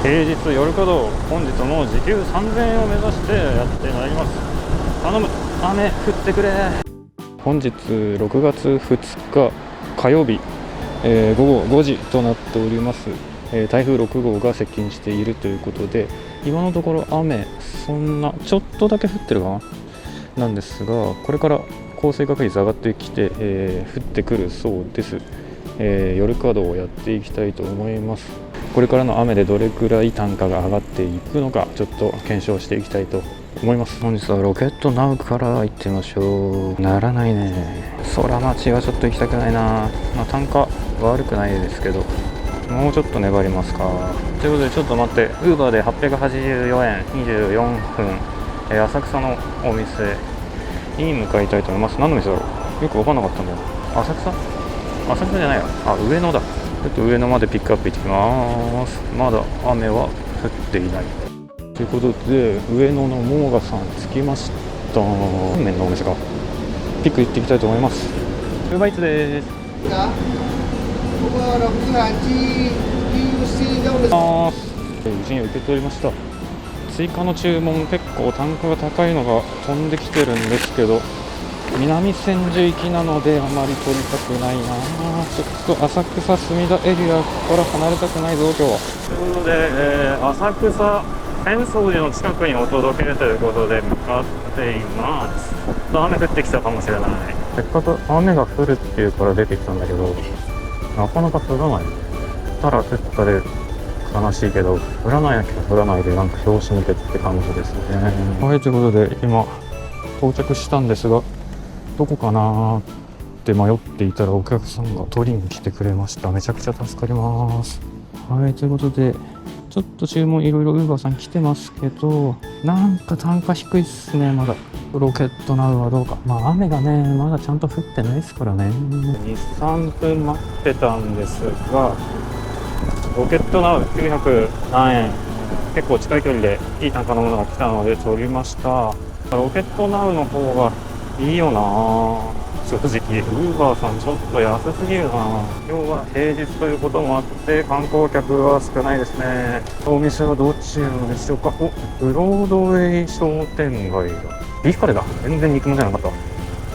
平日夜稼働、本日も時給3000円を目指してやってまいります。頼む、雨降ってくれ。本日6月2日火曜日、午後5時となっております。台風6号が接近しているということで、今のところ雨そんなちょっとだけ降ってるかななんですが、これから降水確率上がってきて、降ってくるそうです。夜稼働をやっていきたいと思います。これからの雨でどれくらい単価が上がっていくのか、ちょっと検証していきたいと思います。本日はロケットナウから行ってみましょう。ならないね。空町はちょっと行きたくないな。単価悪くないですけど、もうちょっと粘りますか。ということで、ちょっと待って、ウーバーで884円24分、浅草のお店に向かいたいと思います。何の店だろう、よく分かんなかったんだよ。浅草じゃないよ、上野だ。ちょっと上野までピックアップ行ってきます。まだ雨は降っていないということで、上野のモーガさん着きました。麺のお店か。ピック行っていきたいと思います。ウーバーイーツです。無事に受け取りました。追加の注文、結構単価が高いのが飛んできてるんですけど、南千住行きなのであまり取りたくないな。ちょっと浅草隅田エリアから離れたくないぞ今日は。ということで、浅草浅草寺の近くにお届けということで向かっています。ちょっと雨降ってきたかもしれない。せっかく雨が降るっていうから出てきたんだけど、なかなか降らない。降ったら降ったで悲しいけど、降らないなきゃ降らないで、なんか拍子抜けって感じですね。はい、ということで今到着したんですが、どこかなって迷っていたらお客さんが取りに来てくれました。めちゃくちゃ助かります。はい、ということで、ちょっと注文いろいろ Uber さん来てますけど、なんか単価低いっすね。まだロケットナウはどうか。雨がね、まだちゃんと降ってないですからね。2、3分待ってたんですが、ロケットナウ900何円、結構近い距離でいい単価のものが来たので取りました。ロケットナウの方がいいよな。正直ウーバーさんちょっと安すぎるな。今日は平日ということもあって観光客は少ないですね。お店はどっちなのでしょうか。ブロードウェイ商店街だ。ビーフカレーだ。全然肉まんじゃなかった。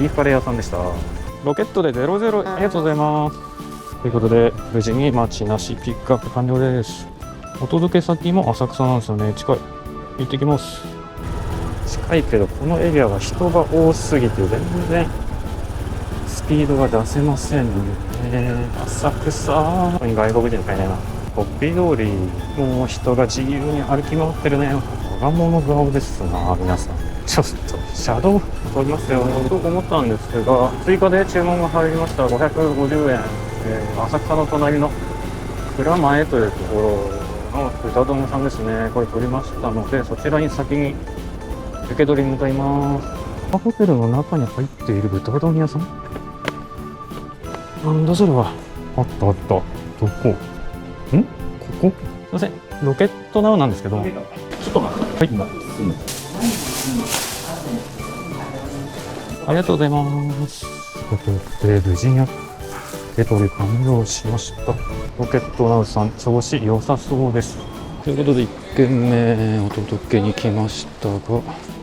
ビーフカレー屋さんでした。ロケットで00、ありがとうございます。ということで、無事に待ちなしピックアップ完了です。お届け先も浅草なんですよね。近い。行ってきます。近いけど、このエリアは人が多すぎて全然スピードが出せませんね。浅草、外国人のかいないな。ポッピー通り、もう人が自由に歩き回ってるね。我が物顔ですな、皆さん。ちょっと車道通りますよと思ったんですが、追加で注文が入りました。550円。浅草の隣の蔵前というところの豚丼さんですね。これ取りましたので、そちらに先に受け取りに向かいます。ホテルの中に入っている豚丼屋さん、なんだそれは。あった。どこ？ここ？すいません。ロケットナウなんですけど。ちょっと待って。はい。ありがとうございます。で、無事に受け取り完了しました。ロケットナウさん、調子良さそうです。ということで、1軒目お届けに来ましたが、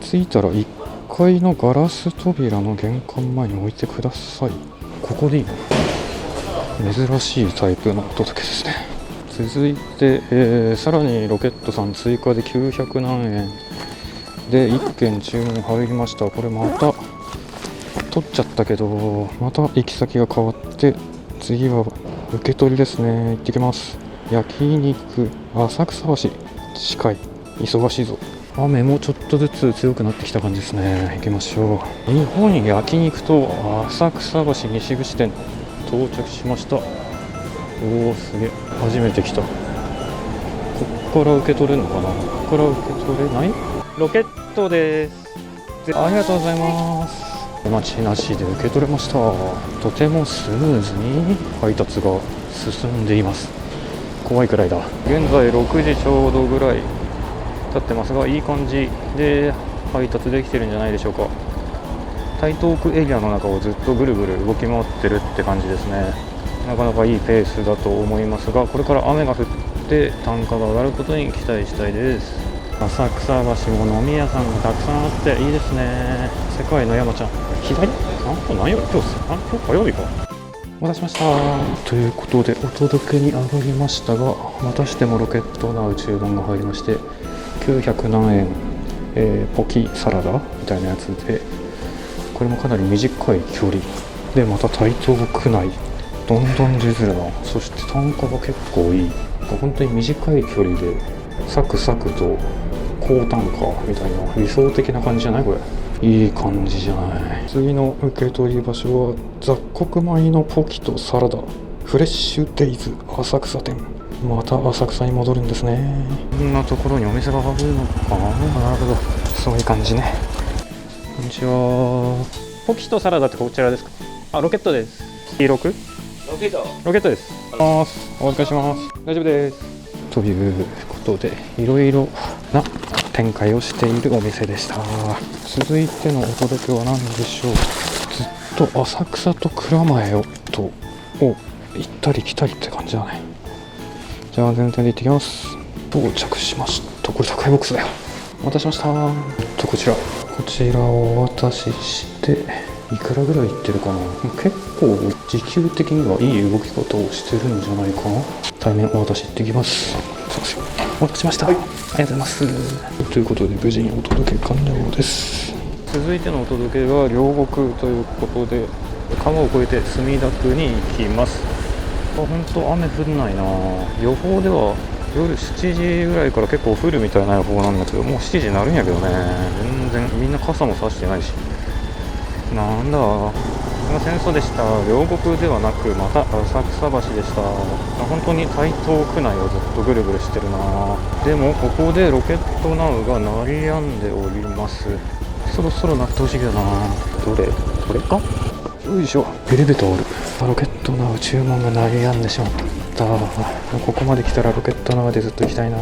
着いたら1階のガラス扉の玄関前に置いてください。ここでいいの？珍しいタイプのお届けですね。続いて、さらにロケットさん追加で900何円で1件注文入りました。これまた取っちゃったけど、また行き先が変わって、次は受け取りですね。行ってきます。焼肉浅草橋近い。忙しいぞ。雨もちょっとずつ強くなってきた感じですね。行きましょう。日本焼肉と浅草橋西口店到着しました。おー、すげえ。初めて来た。こっから受け取れるのかな。ここから受け取れない？ロケットです。ありがとうございます。お待ちなしで受け取れました。とてもスムーズに配達が進んでいます。怖いくらいだ。現在6時ちょうどぐらい経ってますが、いい感じで配達できてるんじゃないでしょうか。台東区エリアの中をずっとぐるぐる動き回ってるって感じですね。なかなかいいペースだと思いますが、これから雨が降っって単価が上がることに期待したいです。浅草橋も飲み屋さんがたくさんあっていいですね。世界の山ちゃん左何曜日？今日火曜日か。お待たせしましたということでお届けに上がりましたが、またしてもロケットナウ注文が入りまして900何円、ポキサラダみたいなやつで、これもかなり短い距離で、また台東区内どんどん出ずるな。そして単価が結構いい。本当に短い距離でサクサクと高単価みたいな理想的な感じじゃない？これいい感じじゃない？次の受け取り場所は雑穀米のポキとサラダフレッシュデイズ浅草店。また浅草に戻るんですね。こんなところにお店があるのかな。なるほど、そういう感じね。こんにちは。ポキとサラダってこちらですか？あ、ロケットです。T6？ ロケットです。お預かりします。大丈夫です。ということでいろいろな展開をしているお店でした。続いてのお届けは何でしょう。ずっと浅草と蔵前を行ったり来たりって感じだね。じゃあ全体で行ってきます。到着しました。これ宅配ボックスだよ。お待たせしました。こちらをお渡ししていくらぐらいいってるかな。結構時給的にはいい動き方をしてるんじゃないかな。対面お渡し行ってきます。お待たせしました、はい、ありがとうございます。ということで無事にお届け完了です。続いてのお届けが両国ということで、川を越えて墨田区に行きます。本当雨降んないな。予報では夜7時ぐらいから結構降るみたいな予報なんだけど、もう7時になるんやけどね。全然みんな傘も差してないし、なんだ、戦争でした。両国ではなくまた浅草橋でした。本当に台東区内をずっとぐるぐるしてるな。でもここでロケットナウが鳴り止んでおります。そろそろ鳴ってほしいけどな。どれか。よいしょ、エレベーターある。ロケットナウ注文が鳴り止んでしまった。ここまで来たらロケットナウでずっと行きたいな。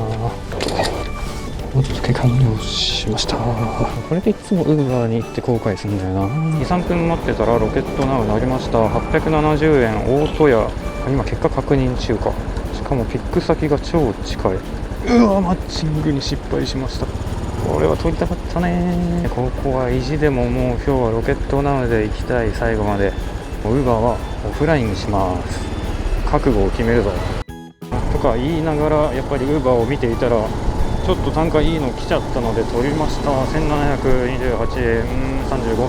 お届け完了しました。これでいつもウーバーに行って後悔するんだよな。 2,3 分待ってたらロケットナウ鳴りました。870円大戸屋。今結果確認中か。しかもピック先が超近い。マッチングに失敗しました。これは取りたかったね。ここは意地でももう今日はロケットナウで行きたい。最後までウーバーはオフラインにします。覚悟を決めるぞとか言いながら、やっぱりウーバーを見ていたらちょっと単価いいの来ちゃったので取りました。1728円35分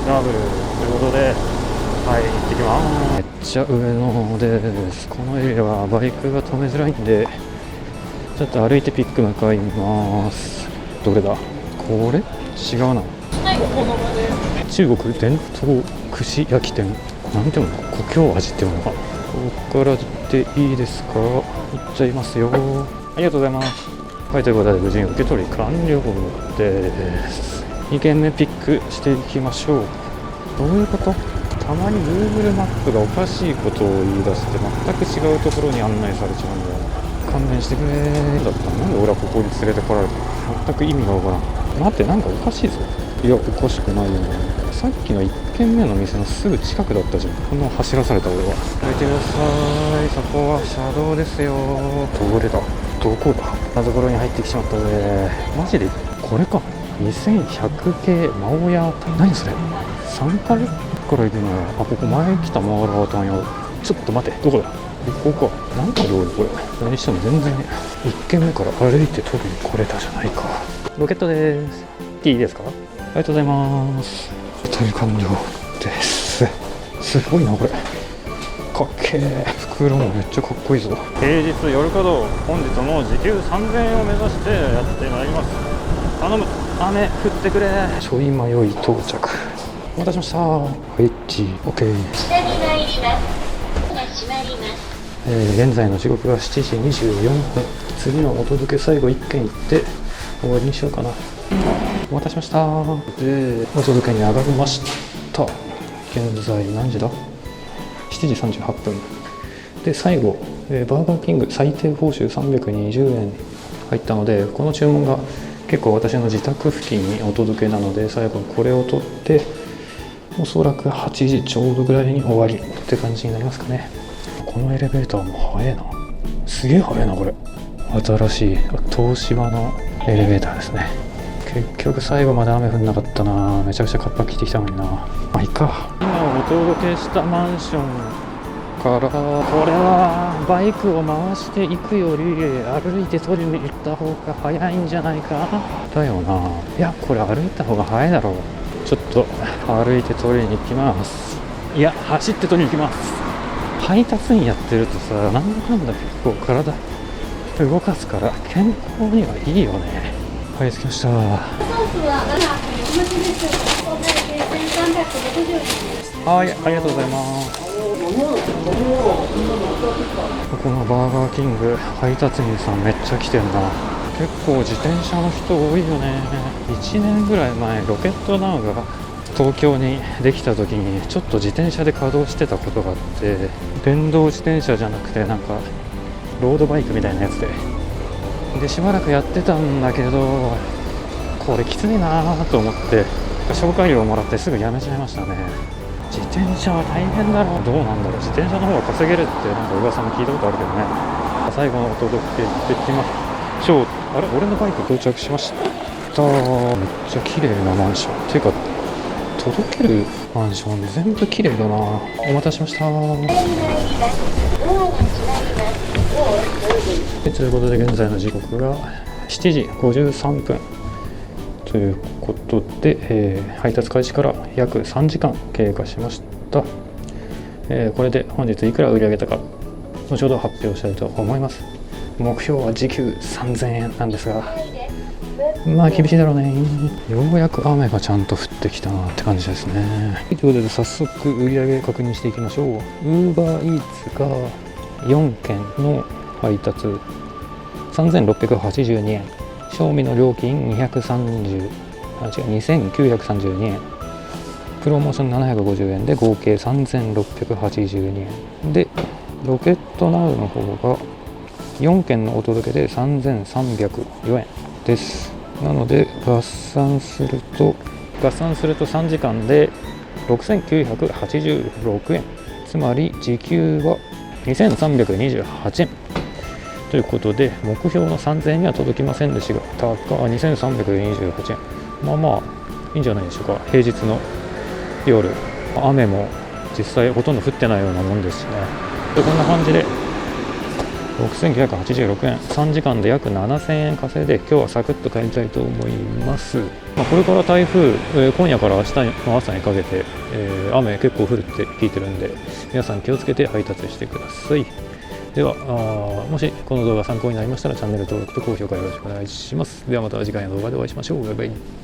ダブルということで、はい、行ってきます。めっちゃ上の方です。このエリアはバイクが止めづらいんでちょっと歩いてピック向かいます。どれだこれ？違うな。中国伝統串焼き店なんていうの、故郷味っていうのか。ここから行っていいですか？行っちゃいますよ。ありがとうございます。はい、ということで無事に受け取り完了です。2件目ピックしていきましょう。どういうこと？たまに Google マップがおかしいことを言い出して全く違うところに案内されちゃうんだよ。勘弁してくれ。だったらなんで俺はここに連れてこられたの？全く意味がわからん。待って、なんかおかしいぞ。いや、おかしくないよね。さっきの1軒目の店のすぐ近くだったじゃん。こんな走らされた俺は。どいてください。そこは車道ですよ。どれだ？どこだ？なところに入ってきしまったぜ。マジでこれか。2100系マオヤー。何それ？ 3 階から行くのよ。ここ前来たマーラータンよ。ちょっと待って、どこだ？ここか。なんか料理これ。何しても全然1軒目から歩いて取りに来れたじゃないか。ロケットです。いいですか？ありがとうございます。取り完了です。すごいなこれ。かっけー。袋もめっちゃかっこいいぞ。平日夜稼働、本日も時給3000円を目指してやってまいります。頼む、雨降ってくれ。ちょい迷い到着。お待たせしました。はい、OK。下に参ります。閉まります。現在の時刻が7時24分。次のお届け最後1件行って終わりにしようかな。お待たせしました。で、お届けに上がりました。現在何時だ？7時38分で、最後、バーガーキング最低報酬320円入ったので、この注文が結構私の自宅付近にお届けなので、最後これを取っておそらく8時ちょうどぐらいに終わりって感じになりますかね。このエレベーターも早いな。すげえ速いなこれ。新しい東芝のエレベーターですね。結局最後まで雨降んなかったな。めちゃくちゃカッパ着てきたのにな。まあいいか。今お届けしたマンションから、これはバイクを回していくより歩いて取りに行った方が早いんじゃないかだよな。いやこれ歩いた方が早いだろう。ちょっと歩いて取りに行きます。いや走って取りに行きます。配達員やってるとさ、なんだかんだ結構体動かすから健康にはいいよね。はい、着きました。ソースはお待ちです。お会計1360円です。はい、ありがとうございます。ここのバーガーキング配達員さんめっちゃ来てんな。結構自転車の人多いよね。1年ぐらい前ロケットナウが東京にできた時にちょっと自転車で稼働してたことがあって、電動自転車じゃなくてなんかロードバイクみたいなやつでしばらくやってたんだけど、これきついなと思って紹介料をもらってすぐやめちゃいましたね。自転車は大変だろう。どうなんだろう。自転車の方が稼げるってなんか噂も聞いたことあるけどね。最後のお届けできましょう。あれ、俺のバイク到着しました。めっちゃ綺麗なマンション。ていうか届けるマンション全部綺麗だな。お待たせしました。ということで現在の時刻が7時53分ということで、配達開始から約3時間経過しました。これで本日いくら売り上げたか後ほど発表したいと思います。目標は時給3000円なんですが、まあ厳しいだろうね。ようやく雨がちゃんと降ってきたなって感じですね。ということで早速売り上げ確認していきましょう。UberEats が4件の配達3682円、賞味の料金2932円、プロモーション750円で合計3682円で、ロケットナウの方が4件のお届けで3304円です。なので合算すると3時間で6986円、つまり時給は2328円ということで、目標の3000円には届きませんでしたが、たか2328円、まあまあいいんじゃないでしょうか。平日の夜、雨も実際ほとんど降ってないようなもんですしね。でこんな感じで6986円、3時間で約7000円稼いで今日はサクッと帰りたいと思います。これから台風、今夜から明日の朝にかけて、雨結構降るって聞いてるんで、皆さん気をつけて配達してください。ではもしこの動画参考になりましたらチャンネル登録と高評価よろしくお願いします。ではまた次回の動画でお会いしましょう。バイバイ。